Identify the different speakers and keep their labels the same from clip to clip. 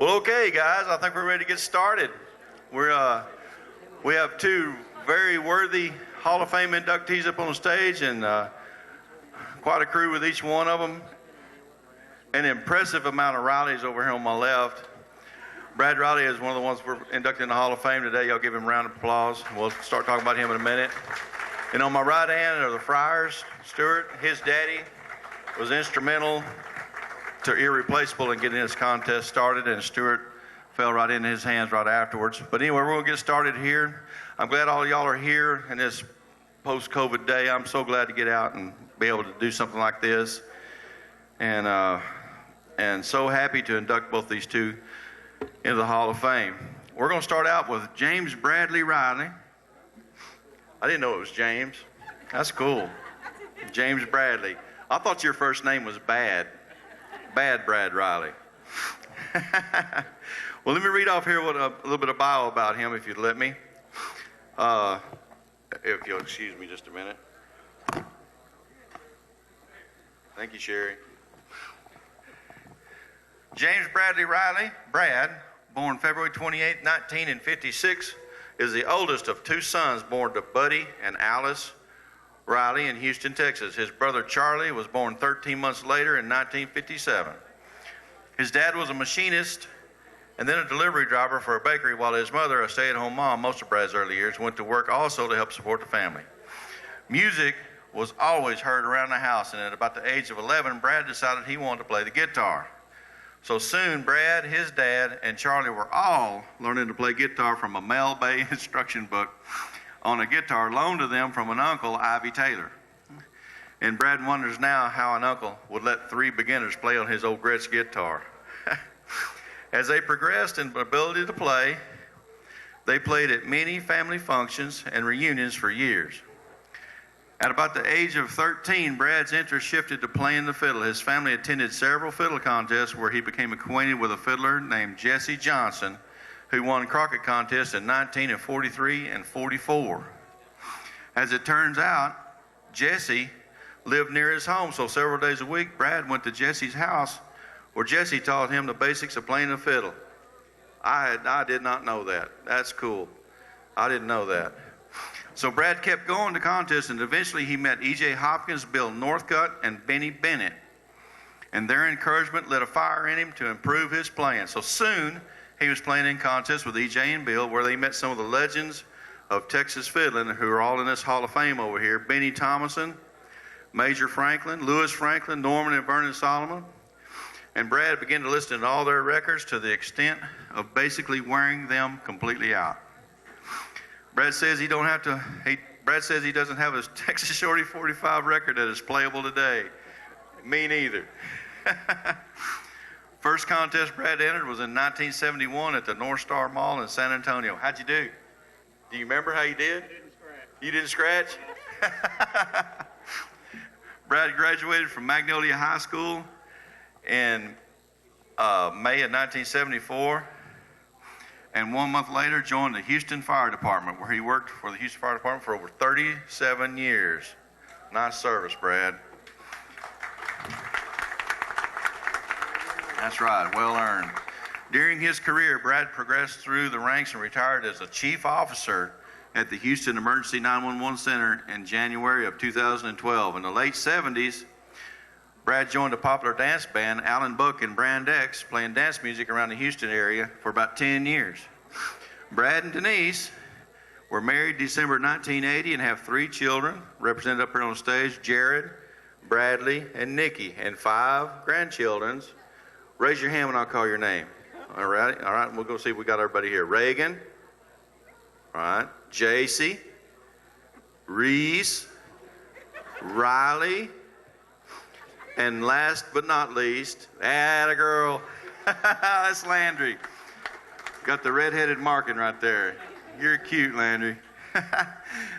Speaker 1: Well, okay, guys, I think we're ready to get started. We have two very worthy Hall of Fame inductees up on the stage, and quite a crew with each one of them. An impressive amount of Rileys over here on my left. Brad Riley is one of the ones we're inducted in the Hall of Fame today. Y'all give him a round of applause. We'll start talking about him in a minute. And on my right hand are the Friars. Stuart, his daddy, was instrumental to irreplaceable in getting this contest started, and Stuart fell right into his hands right afterwards. But anyway, we're going to get started here. I'm glad all of y'all are here in this post-COVID day. I'm so glad to get out and be able to do something like this. And so happy to induct both these two into the Hall of Fame. We're going to start out with James Bradley Riley. I didn't know it was James. That's cool. James Bradley. I thought your first name was Bad. Bad Brad Riley. Well, let me read off here a little bit of bio about him, if you'd let me. If you'll excuse me just a minute. Thank you, Sherry. James Bradley Riley, Brad, born February 28, 1956, is the oldest of two sons born to Buddy and Alice Riley in Houston, Texas. His brother Charlie was born 13 months later in 1957. His dad was a machinist and then a delivery driver for a bakery, while his mother, a stay-at-home mom most of Brad's early years, went to work also to help support the family. Music was always heard around the house, and at about the age of 11, Brad decided he wanted to play the guitar. So soon, Brad, his dad, and Charlie were all learning to play guitar from a Mel Bay instruction book on a guitar loaned to them from an uncle, Ivy Taylor. And Brad wonders now how an uncle would let three beginners play on his old Gretsch guitar. As they progressed in ability to play, they played at many family functions and reunions for years. At about the age of 13, Brad's interest shifted to playing the fiddle. His family attended several fiddle contests where he became acquainted with a fiddler named Jesse Johnson, who won Crockett contests in 1943 and 44. As it turns out, Jesse lived near his home, so several days a week, Brad went to Jesse's house where Jesse taught him the basics of playing the fiddle. I did not know that. That's cool. I didn't know that. So Brad kept going to contests, and eventually he met E.J. Hopkins, Bill Northcutt, and Benny Bennett. And their encouragement lit a fire in him to improve his playing. So soon, he was playing in contests with E.J. and Bill, where they met some of the legends of Texas fiddling, who are all in this Hall of Fame over here. Benny Thomason, Major Franklin, Lewis Franklin, Norman and Vernon Solomon. And Brad began to listen to all their records to the extent of basically wearing them completely out. Brad says he doesn't have a Texas Shorty 45 record that is playable today. Me neither. First contest Brad entered was in 1971 at the North Star Mall in San Antonio. How'd you do? Do you remember how you did? You didn't scratch? Brad graduated from Magnolia High School in May of 1974. And 1 month later joined the Houston Fire Department, where he worked for the Houston Fire Department for over 37 years. Nice service, Brad. That's right, well earned. During his career, Brad progressed through the ranks and retired as a chief officer at the Houston Emergency 911 Center in January of 2012. In the late 70s, Brad joined a popular dance band, Alan Buck and Brand X, playing dance music around the Houston area for about 10 years. Brad and Denise were married December 1980 and have 3 children, represented up here on the stage, Jared, Bradley, and Nikki, and 5 grandchildren. Raise your hand when I call your name. All right, we'll go see if we got everybody here. Reagan, all right, JC, Reese, Riley, and last but not least, atta girl, that's Landry. Got the red-headed marking right there. You're cute, Landry.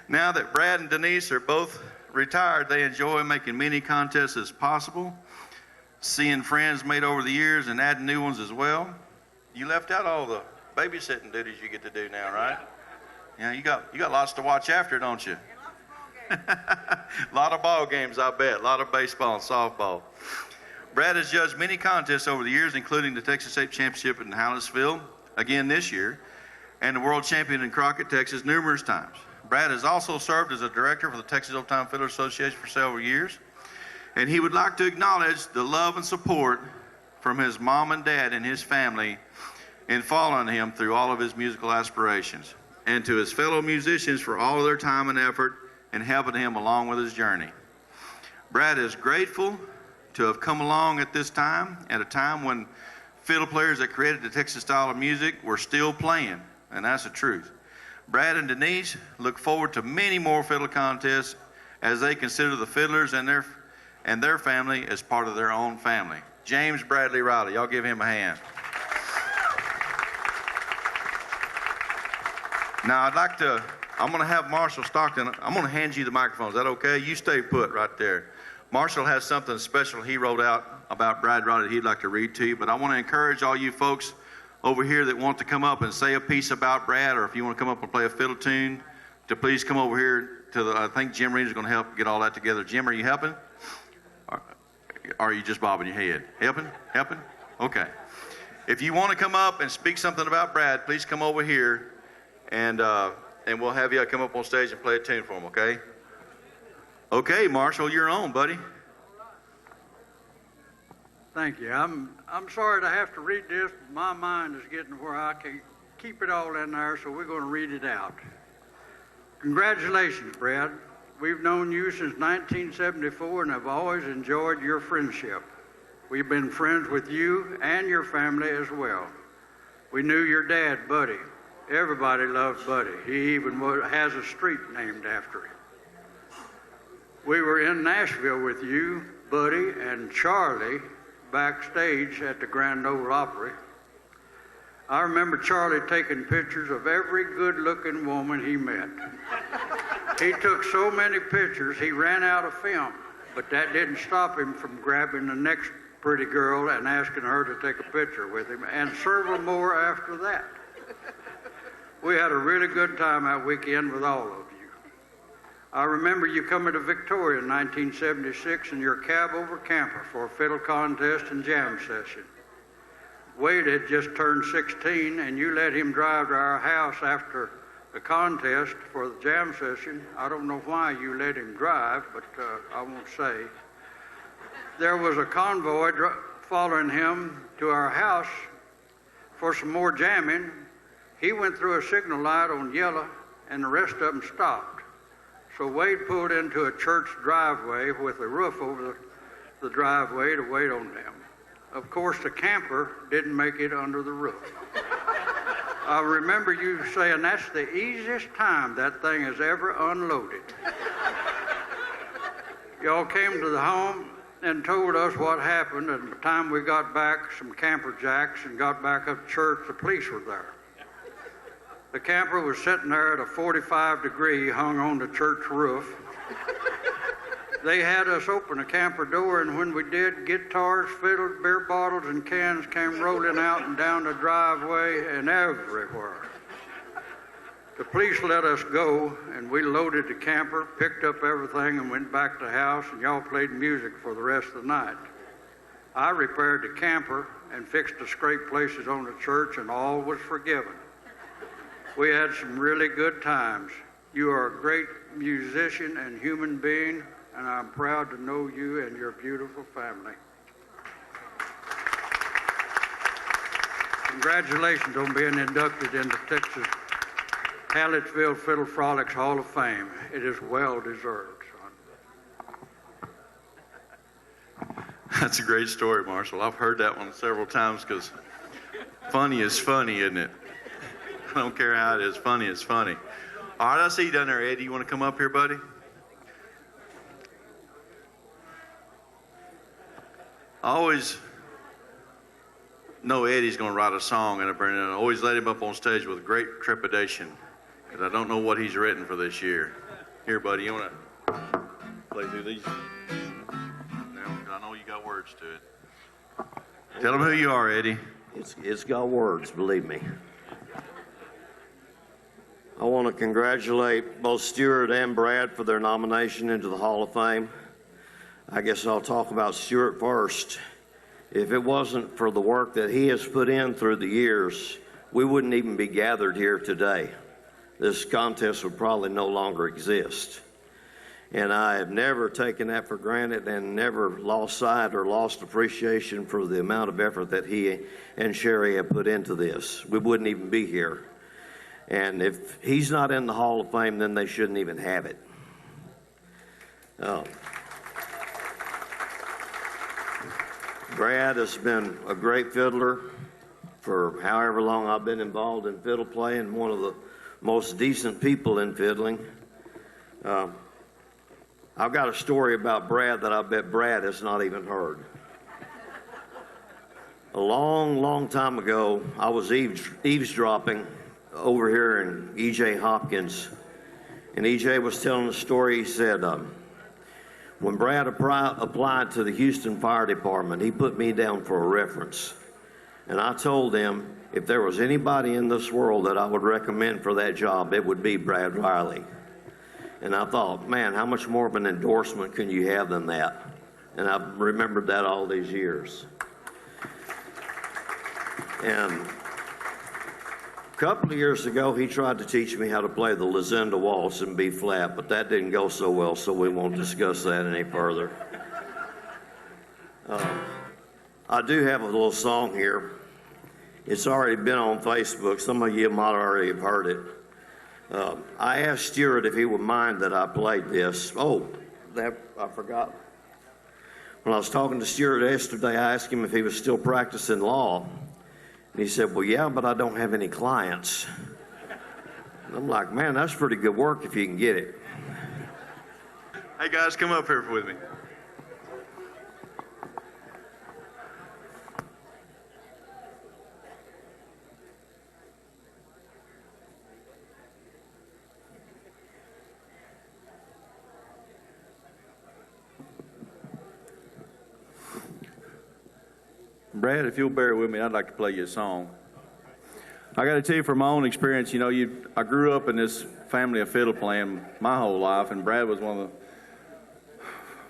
Speaker 1: Now that Brad and Denise are both retired, they enjoy making many contests as possible, seeing friends made over the years and adding new ones as well. You left out all the babysitting duties you get to do now, right? Yeah, you got lots to watch after, don't you? A lot of ball games, I bet. A lot of baseball and softball. Brad has judged many contests over the years, including the Texas State Championship in Hallettsville, again this year, and the World Champion in Crockett, Texas, numerous times. Brad has also served as a director for the Texas Old Time Fiddler Association for several years, and he would like to acknowledge the love and support from his mom and dad and his family in following him through all of his musical aspirations, and to his fellow musicians for all of their time and effort in helping him along with his journey. Brad is grateful to have come along at this time, at a time when fiddle players that created the Texas style of music were still playing, and that's the truth. Brad and Denise look forward to many more fiddle contests as they consider the fiddlers and their family as part of their own family. James Bradley Riley, y'all give him a hand. Now I'm going to have Marshall Stockton, I'm going to hand you the microphone. Is that okay? You stay put right there. Marshall has something special he wrote out about Brad Riley that he'd like to read to you, but I want to encourage all you folks over here that want to come up and say a piece about Brad, or if you want to come up and play a fiddle tune, to please come over here to I think Jim Reed is going to help get all that together. Jim, are you helping? Or are you just bobbing your head? Helping? Okay. If you want to come up and speak something about Brad, please come over here, and we'll have you come up on stage and play a tune for him, okay? Okay, Marshall, you're on, buddy.
Speaker 2: Thank you. I'm sorry to have to read this, but my mind is getting where I can keep it all in there, so we're going to read it out. Congratulations, Brad. We've known you since 1974 and have always enjoyed your friendship. We've been friends with you and your family as well. We knew your dad, Buddy. Everybody loved Buddy. He even has a street named after him. We were in Nashville with you, Buddy, and Charlie backstage at the Grand Ole Opry. I remember Charlie taking pictures of every good-looking woman he met. He took so many pictures, he ran out of film, but that didn't stop him from grabbing the next pretty girl and asking her to take a picture with him, and several more after that. We had a really good time that weekend with all of you. I remember you coming to Victoria in 1976 in your cab-over camper for a fiddle contest and jam session. Wade had just turned 16, and you let him drive to our house after the contest for the jam session. I don't know why you let him drive, but I won't say. There was a convoy following him to our house for some more jamming. He went through a signal light on yellow, and the rest of them stopped. So Wade pulled into a church driveway with a roof over the driveway to wait on them. Of course, the camper didn't make it under the roof. I remember you saying that's the easiest time that thing has ever unloaded. Y'all came to the home and told us what happened, and by the time we got back, some camper jacks, and got back up to church, the police were there. The camper was sitting there at a 45-degree hung on the church roof. They had us open a camper door, and when we did, guitars, fiddles, beer bottles, and cans came rolling out and down the driveway and everywhere. The police let us go, and we loaded the camper, picked up everything, and went back to the house, and y'all played music for the rest of the night. I repaired the camper and fixed the scraped places on the church, and all was forgiven. We had some really good times. You are a great musician and human being, and I'm proud to know you and your beautiful family. Congratulations on being inducted into Texas Hallettsville Fiddle Frolics Hall of Fame. It is well deserved, son.
Speaker 1: That's a great story, Marshall. I've heard that one several times because funny is funny, isn't it? I don't care how it is. Funny is funny. All right, I see you down there, Eddie. You want to come up here, buddy? I always know Eddie's going to write a song, and I always let him up on stage with great trepidation because I don't know what he's written for this year. Here, buddy, you want to play through these? Now, I know you got words to it. Tell them who you are, Eddie.
Speaker 3: It's got words, believe me. I want to congratulate both Stuart and Brad for their nomination into the Hall of Fame. I guess I'll talk about Stuart first. If it wasn't for the work that he has put in through the years, we wouldn't even be gathered here today. This contest would probably no longer exist. And I have never taken that for granted and never lost sight or lost appreciation for the amount of effort that he and Sherry have put into this. We wouldn't even be here. And if he's not in the Hall of Fame, then they shouldn't even have it. Brad has been a great fiddler for however long I've been involved in fiddle playing, one of the most decent people in fiddling. I've got a story about Brad that I bet Brad has not even heard. A long time ago, I was eavesdropping over here in E.J. Hopkins, and E.J. was telling a story. He said, when Brad applied to the Houston Fire Department, he put me down for a reference. And I told him if there was anybody in this world that I would recommend for that job, it would be Brad Riley. And I thought, man, how much more of an endorsement can you have than that? And I've remembered that all these years. And a couple of years ago, he tried to teach me how to play the Lazinda Waltz in B flat, but that didn't go so well, so we won't discuss that any further. I do have a little song here. It's already been on Facebook. Some of you might already have heard it. I asked Stuart if he would mind that I played this. Oh, that I forgot. When I was talking to Stuart yesterday, I asked him if he was still practicing law. And he said, well, yeah, but I don't have any clients. And I'm like, man, that's pretty good work if you can get it.
Speaker 1: Hey, guys, come up here with me. Brad, if you'll bear with me, I'd like to play you a song. I got to tell you from my own experience, I grew up in this family of fiddle playing my whole life, and Brad was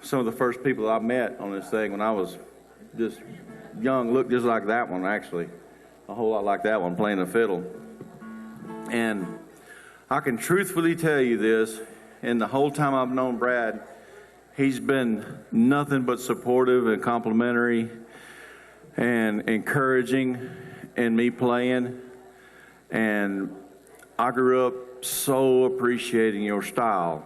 Speaker 1: some of the first people I met on this thing when I was just young, looked just like that one, actually, a whole lot like that one, playing the fiddle. And I can truthfully tell you this, and the whole time I've known Brad, he's been nothing but supportive and complimentary and encouraging in me playing. And I grew up so appreciating your style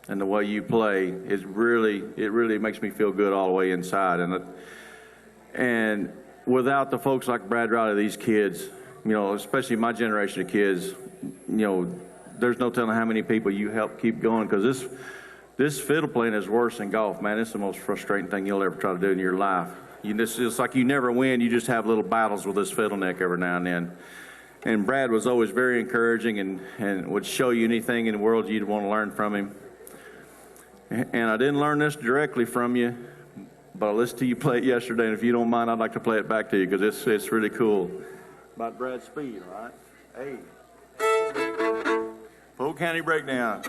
Speaker 1: and the way you play. It really makes me feel good all the way inside. And without the folks like Brad Riley, these kids, especially my generation of kids, there's no telling how many people you help keep going, because this fiddle playing is worse than golf, man. It's the most frustrating thing you'll ever try to do in your life. It's like you never win. You just have little battles with this fiddle neck every now and then. And Brad was always very encouraging and would show you anything in the world you'd want to learn from him. And I didn't learn this directly from you, but I listened to you play it yesterday, and if you don't mind, I'd like to play it back to you, because it's really cool. About Brad's speed, all right? Hey. Full county breakdown.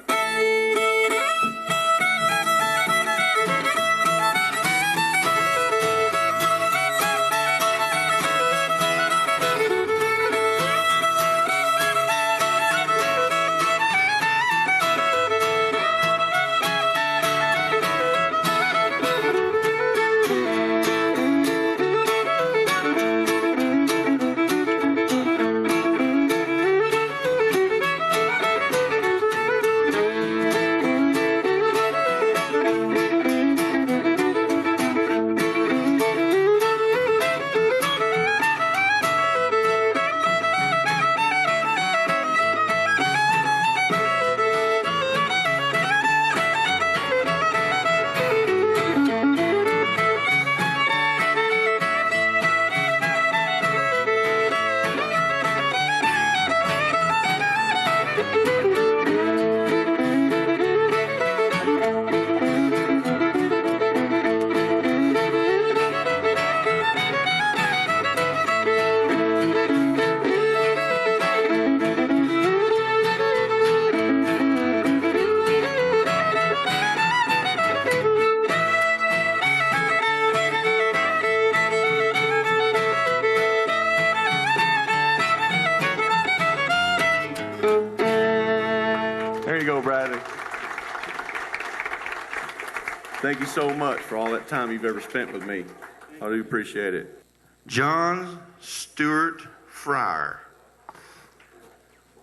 Speaker 4: Thank you so much for all that time you've ever spent with me. I do appreciate it.
Speaker 1: John Stuart Fryer.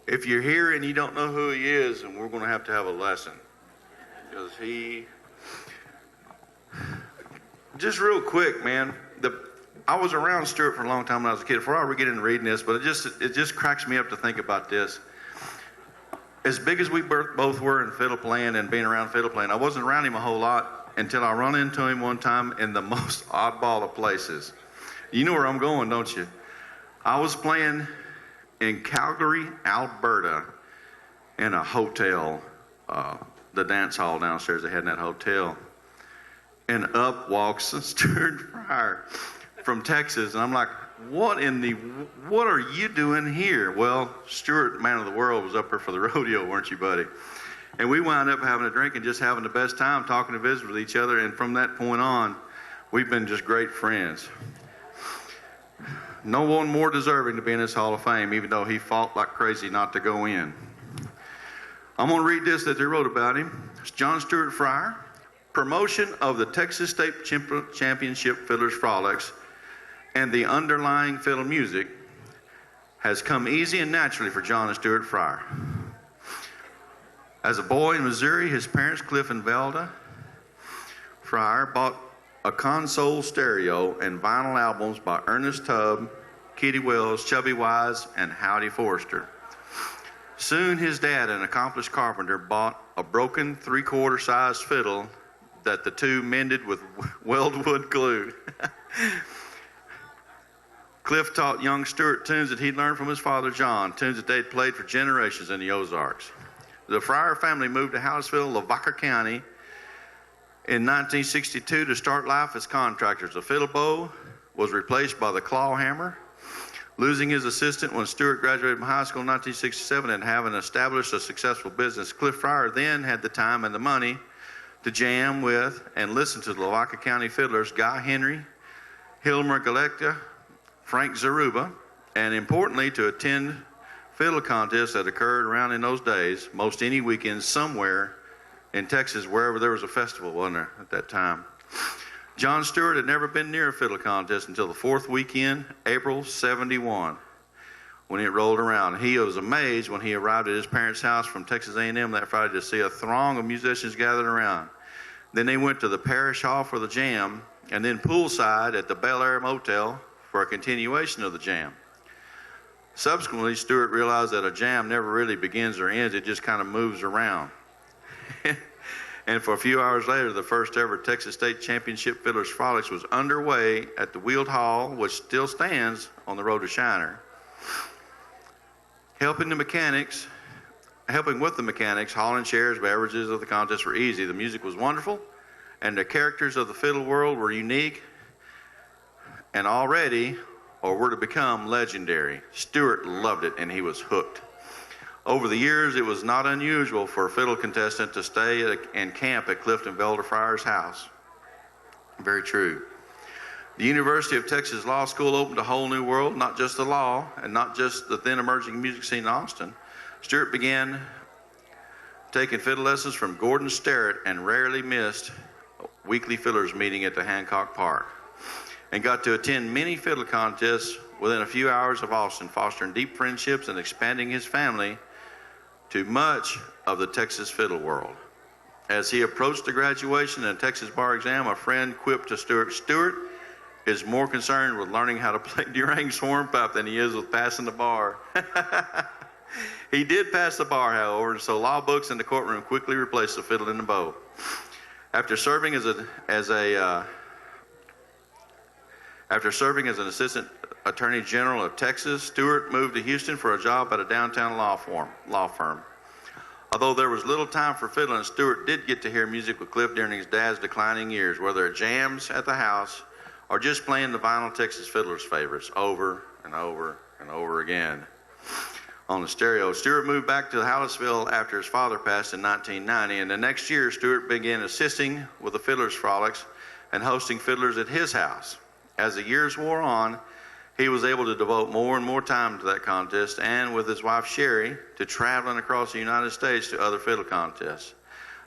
Speaker 1: If you're here and you don't know who he is, then we're going to have a lesson. Because just real quick, man, I was around Stuart for a long time when I was a kid. Before I ever get into reading this, but it just cracks me up to think about this. As big as we both were in fiddle playing and being around fiddle playing, I wasn't around him a whole lot until I run into him one time in the most oddball of places. You know where I'm going, don't you? I was playing in Calgary, Alberta, in a hotel, the dance hall downstairs they had in that hotel. And up walks Stuart Fryer from Texas, and I'm like, what are you doing here? Well, Stuart, man of the world, was up here for the rodeo, weren't you, buddy? And we wound up having a drink and just having the best time talking to visit with each other, and from that point on, we've been just great friends. No one more deserving to be in this Hall of Fame, even though he fought like crazy not to go in. I'm going to read this that they wrote about him. It's John Stuart Fryer. Promotion of the Texas State Championship Fiddlers Frolics and the underlying fiddle music has come easy and naturally for John and Stuart Fryer. As a boy in Missouri, his parents, Cliff and Velda Fryer, bought a console stereo and vinyl albums by Ernest Tubb, Kitty Wells, Chubby Wise, and Howdy Forrester. Soon his dad, an accomplished carpenter, bought a broken 3/4 size fiddle that the two mended with weldwood glue. Cliff taught young Stuart tunes that he'd learned from his father John, tunes that they'd played for generations in the Ozarks. The Fryer family moved to Hallettsville, Lavaca County in 1962 to start life as contractors. The fiddle bow was replaced by the claw hammer. Losing his assistant when Stuart graduated from high school in 1967 and having established a successful business, Cliff Fryer then had the time and the money to jam with and listen to the Lavaca County fiddlers Guy Henry, Hilmer Galecta, Frank Zaruba, and importantly to attend fiddle contests that occurred around in those days, most any weekend somewhere in Texas, wherever there was a festival, wasn't there, at that time. John Stuart had never been near a fiddle contest until the fourth weekend, April '71, when it rolled around. He was amazed when he arrived at his parents' house from Texas A&M that Friday to see a throng of musicians gathered around. Then they went to the parish hall for the jam, and then poolside at the Bel Air Motel for a continuation of the jam. Subsequently, Stuart realized that a jam never really begins or ends, it just kind of moves around. And for a few hours later, the first ever Texas State Championship Fiddlers Frolics was underway at the Wheeled Hall, which still stands on the road to Shiner. Helping with the mechanics, hauling chairs, beverages of the contest were easy. The music was wonderful, and the characters of the fiddle world were unique and already, or were to become, legendary. Stuart loved it, and he was hooked. Over the years, it was not unusual for a fiddle contestant to stay and camp at Cliff and Velda Fryer's house. Very true. The University of Texas Law School opened a whole new world, not just the law and not just the then emerging music scene in Austin. Stuart began taking fiddle lessons from Gordon Starrett and rarely missed a weekly fiddlers meeting at the Hancock Park, and got to attend many fiddle contests within a few hours of Austin, fostering deep friendships and expanding his family to much of the Texas fiddle world. As he approached the graduation and Texas bar exam, a friend quipped to Stuart, "Stuart is more concerned with learning how to play Durang's hornpipe than he is with passing the bar." He did pass the bar, however, and so law books in the courtroom quickly replaced the fiddle in the bow. After serving as an assistant attorney general of Texas, Stuart moved to Houston for a job at a downtown law firm. Although there was little time for fiddling, Stuart did get to hear music with Cliff during his dad's declining years, whether at jams at the house or just playing the vinyl Texas fiddlers' favorites over and over and over again on the stereo. Stuart moved back to Hallettsville after his father passed in 1990, and the next year Stuart began assisting with the Fiddlers Frolics and hosting fiddlers at his house. As the years wore on, he was able to devote more and more time to that contest, and with his wife Sherry, to traveling across the United States to other fiddle contests.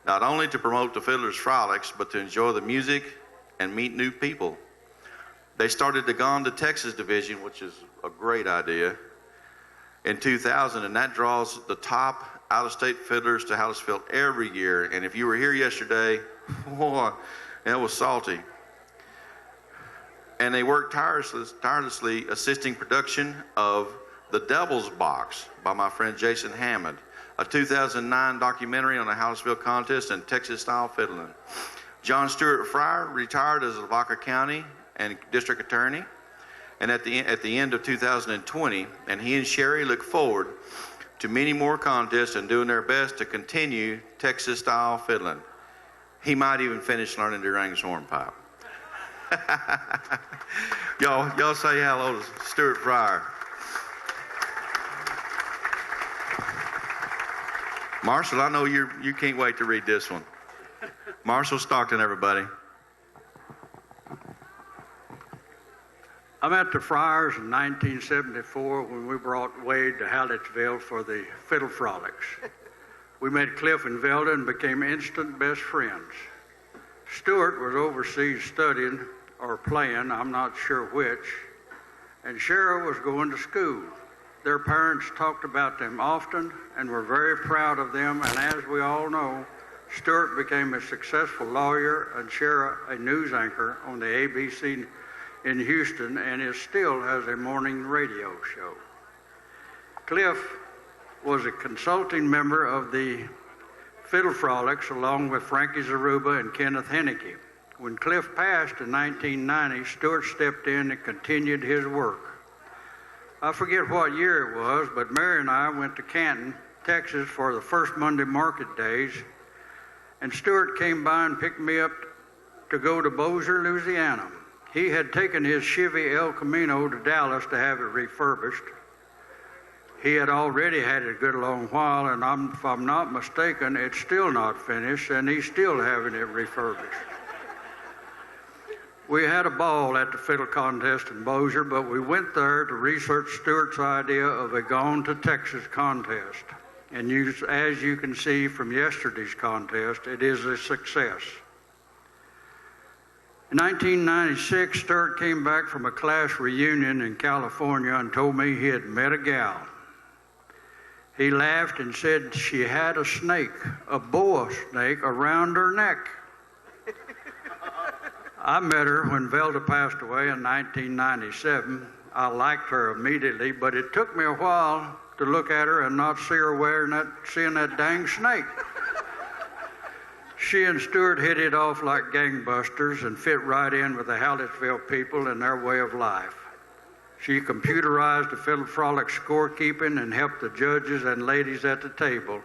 Speaker 1: not only to promote the Fiddlers Frolics, but to enjoy the music and meet new people. They started the Gone to Texas division, which is a great idea, in 2000, and that draws the top out-of-state fiddlers to Hallettsville every year. And if you were here yesterday, boy, it was salty. And they worked tirelessly assisting production of The Devil's Box by my friend Jason Hammond, a 2009 documentary on the Hallettsville contest and Texas-style fiddling. John Stuart Fryer retired as a Lavaca County and District Attorney, and at the end of 2020, and he and Sherry look forward to many more contests and doing their best to continue Texas-style fiddling. He might even finish learning to ring his hornpipe. y'all say hello to Stuart Fryer. Marshall, I know you can't wait to read this one. Marshall Stockton, everybody.
Speaker 2: I met the Friars in 1974 when we brought Wade to Hallettsville for the Fiddle Frolics. We met Cliff and Velda and became instant best friends. Stuart was overseas studying or playing, I'm not sure which, and Shara was going to school. Their parents talked about them often and were very proud of them, and as we all know, Stuart became a successful lawyer and Shara a news anchor on the ABC in Houston, and still has a morning radio show. Cliff was a consulting member of the Fiddle Frolics along with Frankie Zaruba and Kenneth Henneke. When Cliff passed in 1990, Stuart stepped in and continued his work. I forget what year it was, but Mary and I went to Canton, Texas for the first Monday market days, and Stuart came by and picked me up to go to Bossier, Louisiana. He had taken his Chevy El Camino to Dallas to have it refurbished. He had already had it a good long while, and if I'm not mistaken, it's still not finished, and he's still having it refurbished. We had a ball at the fiddle contest in Bossier, but we went there to research Stuart's idea of a Gone to Texas contest. And as you can see from yesterday's contest, it is a success. In 1996, Stuart came back from a class reunion in California and told me he had met a gal. He laughed and said she had a snake, a boa snake, around her neck. I met her when Velda passed away in 1997. I liked her immediately, but it took me a while to look at her and not see her seeing that dang snake. She and Stuart hit it off like gangbusters and fit right in with the Hallettsville people and their way of life. She computerized the Fiddle Frolic scorekeeping and helped the judges and ladies at the table.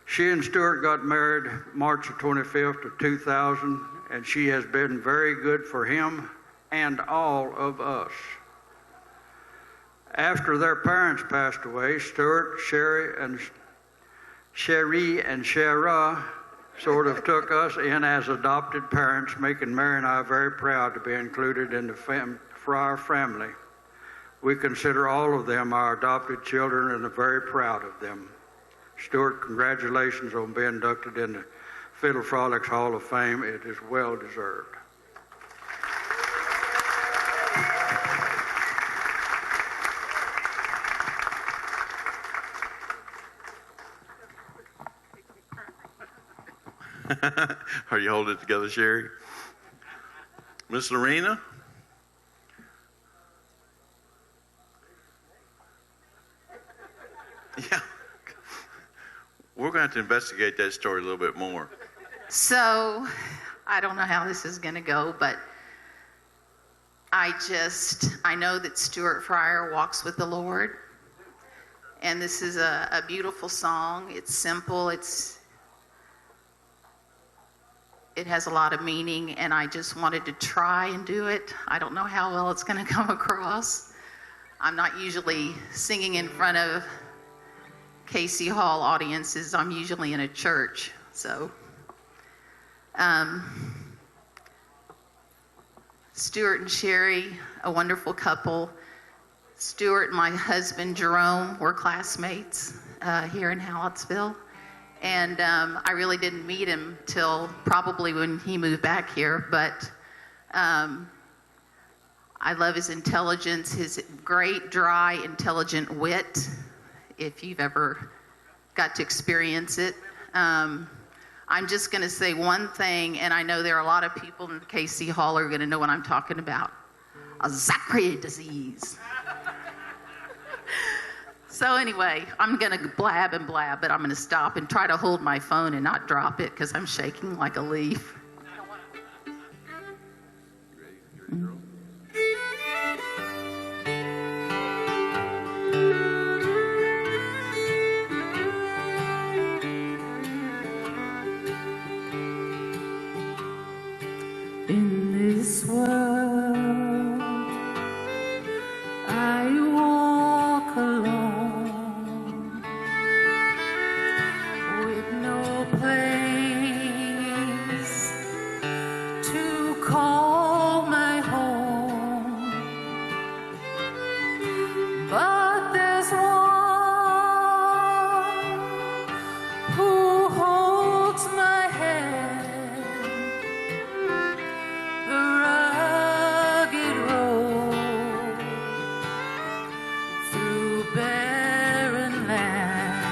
Speaker 2: She and Stuart got married March 25th of 2000, and she has been very good for him and all of us. After their parents passed away, Stuart, Sherry, and Shara sort of took us in as adopted parents, making Mary and I very proud to be included in the Fryer family. We consider all of them our adopted children and are very proud of them. Stuart, congratulations on being inducted in the Fiddle Frolics Hall of Fame. It is well deserved.
Speaker 1: Are you holding it together, Sherry? Miss Lorena? Yeah. We're going to have to investigate that story a little bit more.
Speaker 5: So, I don't know how this is going to go, but I know that Stuart Fryer walks with the Lord, and this is a beautiful song. It's simple. It has a lot of meaning, and I just wanted to try and do it. I don't know how well it's going to come across. I'm not usually singing in front of Casey Hall audiences. I'm usually in a church. So, Stuart and Sherry, a wonderful couple. Stuart and my husband Jerome were classmates here in Hallettsville. And I really didn't meet him till probably when he moved back here. But I love his intelligence, his great, dry, intelligent wit, if you've ever got to experience it. I'm just going to say one thing, and I know there are a lot of people in KC Hall who are going to know what I'm talking about. A Zachary disease. So anyway, I'm going to blab and blab, but I'm going to stop and try to hold my phone and not drop it because I'm shaking like a leaf.
Speaker 6: In this world, I walk alone with no place to call my home. But there's one who holds my hand. The rugged road through barren lands.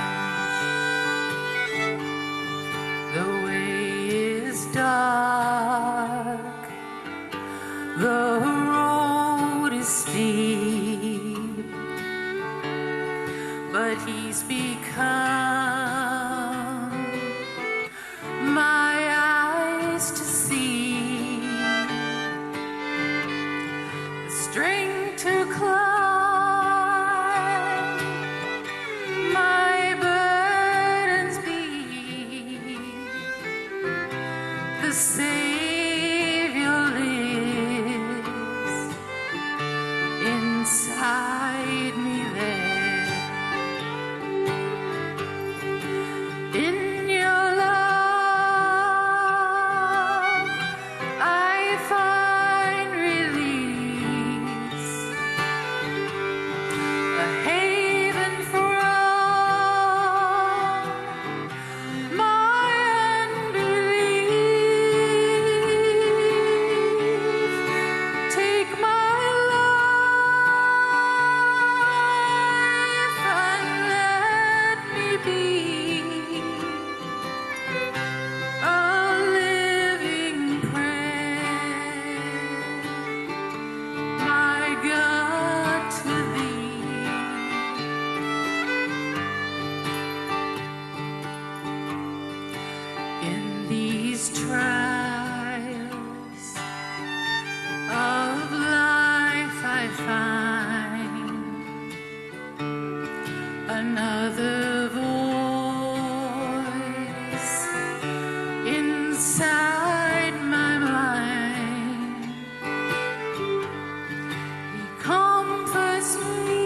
Speaker 6: The way is dark, the road is steep, but he's become my eyes to see, the strength to climb, my burdens be, the Savior lives inside me there. In your love, I find release, a haven from my unbelief. Take my life and let me be a living prayer, my God, to thee. In these trials of life I find another voice inside my mind. He comforts me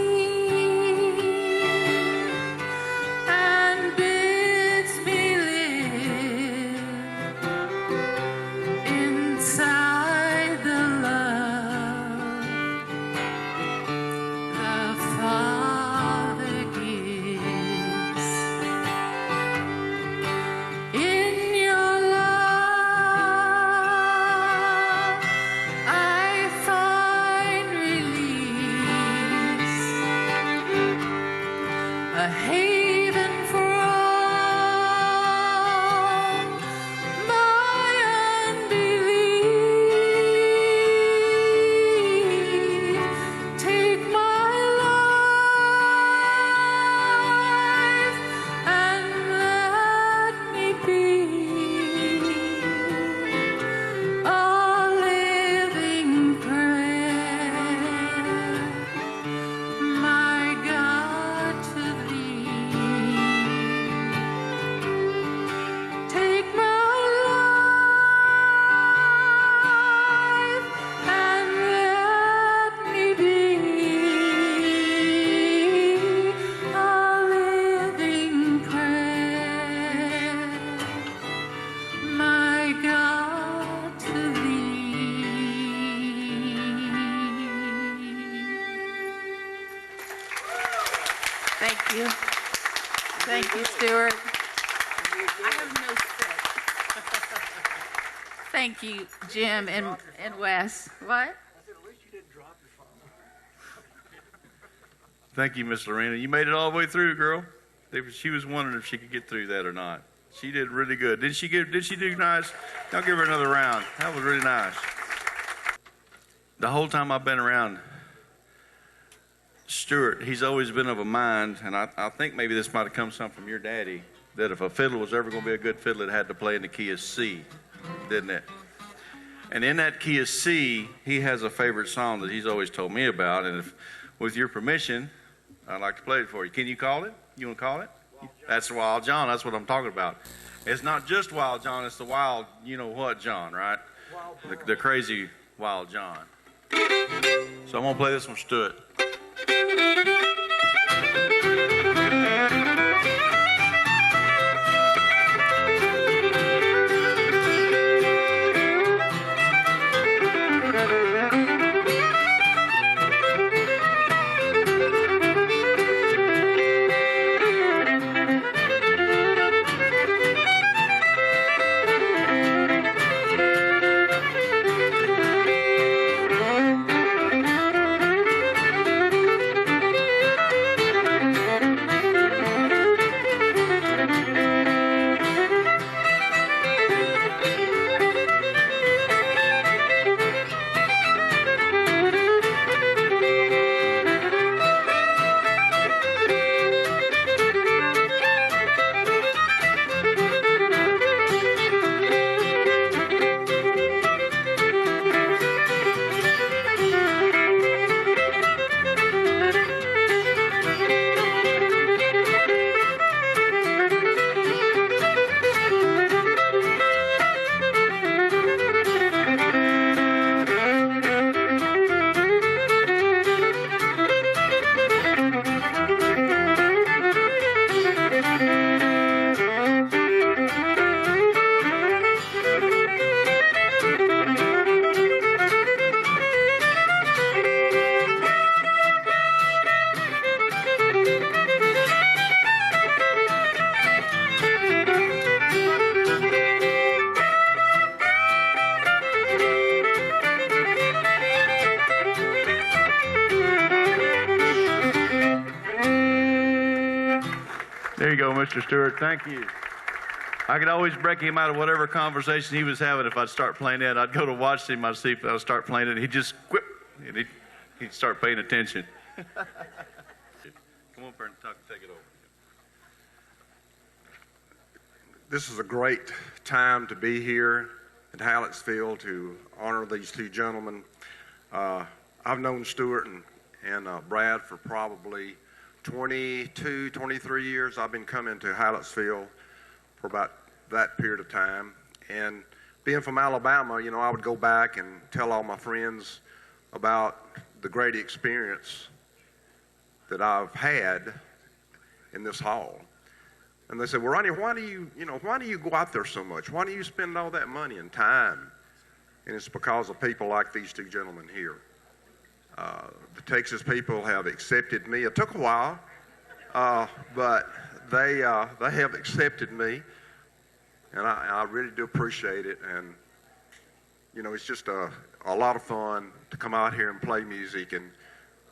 Speaker 6: and bids me live inside the love the Father gives. In your love, I find release, a haven from my unbelief. Take my life and let me be a living prayer, my God, to thee. Take my life and let me be a living prayer, my God, to thee.
Speaker 5: Thank you. Thank you, Stuart. I have no set. Thank you, Jim and Wes. What?
Speaker 1: Thank you, Miss Lorena. You made it all the way through, girl. She was wondering if she could get through that or not. She did really good. Did she do nice? I'll give her another round. That was really nice. The whole time I've been around Stuart, he's always been of a mind, and I think maybe this might have come some from your daddy, that if a fiddle was ever going to be a good fiddle, it had to play in the key of C, didn't it? And in that key of C, he has a favorite song that he's always told me about, and if, with your permission, I'd like to play it for you. Can you call it? You want to call it? That's Wild John. That's what I'm talking about. It's not just Wild John. It's the wild, you know what, John, right? The crazy Wild John. So I'm going to play this one, Stuart. There you go, Mr. Stewart. Thank you. I could always break him out of whatever conversation he was having if I'd start playing that. I'd go to watch him, I'd see if I would start playing it, and he'd just quip, and he'd start paying attention. Come on up and take it over.
Speaker 7: This is a great time to be here at Hallettsville to honor these two gentlemen. I've known Stuart and Brad for probably 22, 23 years. I've been coming to Hallettsville for about that period of time. And being from Alabama, you know, I would go back and tell all my friends about the great experience that I've had in this hall. And they said, well, Ronnie, why do you go out there so much? Why do you spend all that money and time? And it's because of people like these two gentlemen here. The Texas people have accepted me. It took a while, but they have accepted me, and I really do appreciate it. And you know, it's just a lot of fun to come out here and play music, and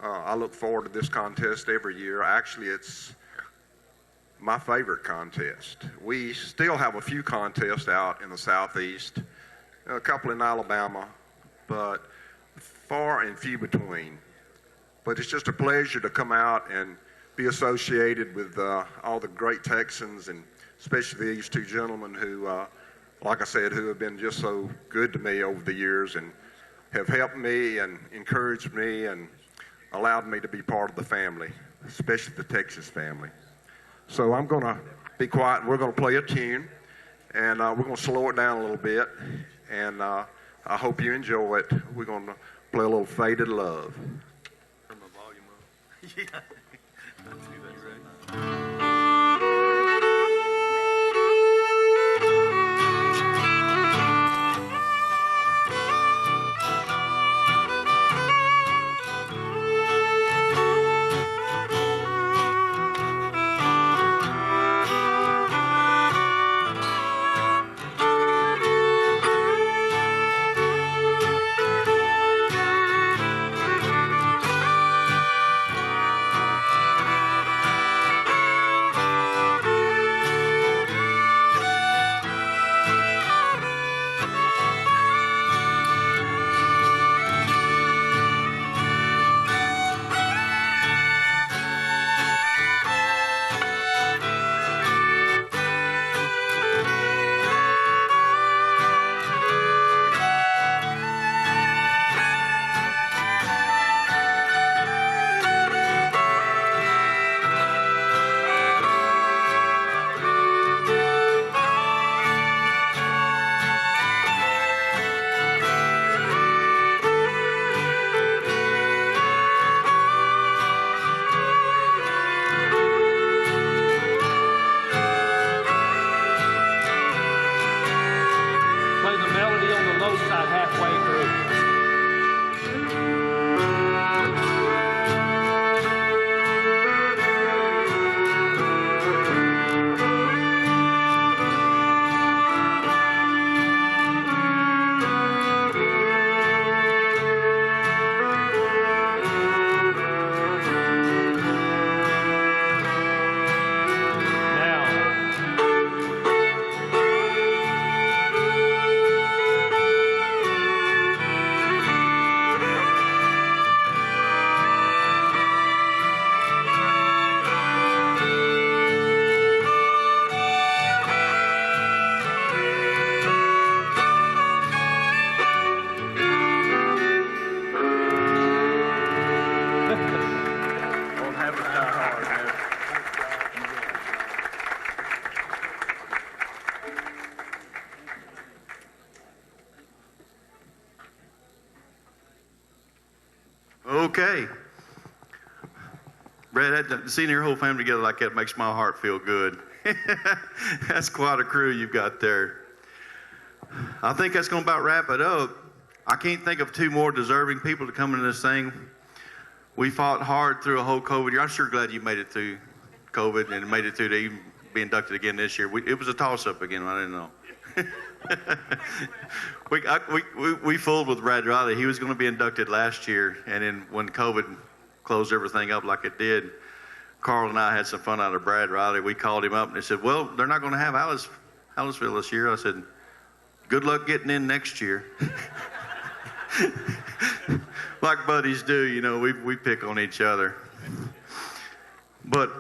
Speaker 7: I look forward to this contest every year. Actually, it's my favorite contest. We still have a few contests out in the Southeast, a couple in Alabama, but far and few between. But it's just a pleasure to come out and be associated with all the great Texans, and especially these two gentlemen who, like I said, who have been just so good to me over the years and have helped me and encouraged me and allowed me to be part of the family, especially the Texas family. So I'm going to be quiet, and we're going to play a tune, and we're going to slow it down a little bit, and I hope you enjoy it. We're going to play a little Faded Love.
Speaker 1: Turn my volume up. Yeah. Let's do that, right? Okay. Brad, seeing your whole family together like that makes my heart feel good. That's quite a crew you've got there. I think that's going to about wrap it up. I can't think of two more deserving people to come into this thing. We fought hard through a whole COVID year. I'm sure glad you made it through COVID and made it through to even be inducted again this year. It was a toss-up again. I didn't know. We fooled with Brad Riley. He was going to be inducted last year, and then when COVID closed everything up like it did, Carl and I had some fun out of Brad Riley. We called him up and he said, well, they're not going to have Hallettsville this year. I said, good luck getting in next year. Like buddies do, you know, we pick on each other. But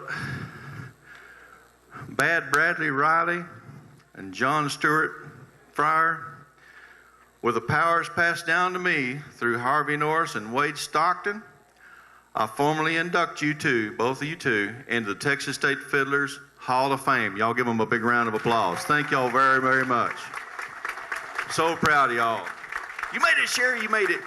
Speaker 1: Bad Bradley Riley and John Stuart Fryer, with the powers passed down to me through Harvey Norris and Wade Stockton, I formally induct you two, both of you two, into the Texas State Fiddlers Hall of Fame. Y'all give them a big round of applause. Thank y'all very, very much. So proud of y'all. You made it, Sherry. You made it.